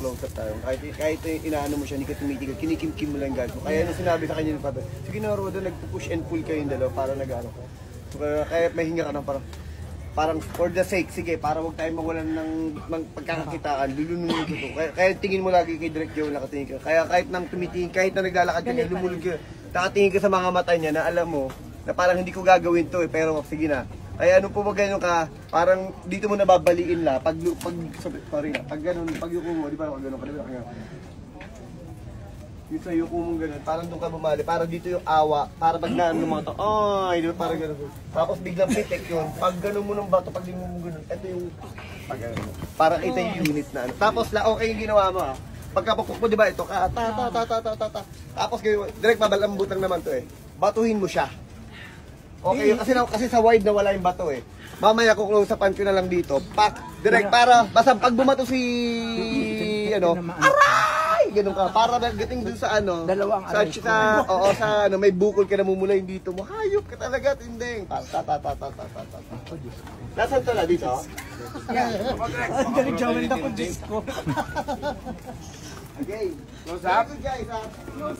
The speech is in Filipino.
close up tayo. Kahit inaano mo siya, hindi ka tumitigil, kinikim-kim mo lang guys mo. Kaya nung sinabi sa kanya ng father, sige na Rodo, nag-push and pull kayo yung dalawa para nag-ano ka. So, kaya may hinga ka ng parang for the sake, sige, para huwag tayong mawalan ng pagkakakitaan, lulunod ko. Kaya tingin mo lagi kay Direk Joe, nakatingin ka. Kaya kahit nang tumitingin, kahit na naglalakad ka niya, lumulog ka, nakatingin ka sa mga mata niya na alam mo, na parang hindi ko gagawin to pero sige na. Ay ano po ba ganyan ka, parang dito mo nababaliin la, pag ganun, pag yuko mo, di ba ako ganun, di ba ako yung sa yuko mo ganun, parang doon ka bumali, parang dito yung awa, para pag naano mga to, ay, di ba parang ganun. Tapos biglang pitik yun, pag ganun mo ng bato, pag di mo ganun, ito yung, pag ganun, parang ito yung unit na ano. Tapos okay yung ginawa mo ha, pagkapukpok mo di ba ito, tapos direct babalambutan naman to eh, batuhin mo siya. Okay, kasi sa wide na wala yung bato eh. Mamaya ko close upan ko na lang dito. Pak, direct para basta pag bumato si ano, aray! Ganun ka para dating dun sa ano, sa ano may bukol ka namumula yung dito mo. Hayop ka talaga, tinding. Nasaan to na dito? Galing Jomel na po, Diyos ko. Okay. Close up. Guys,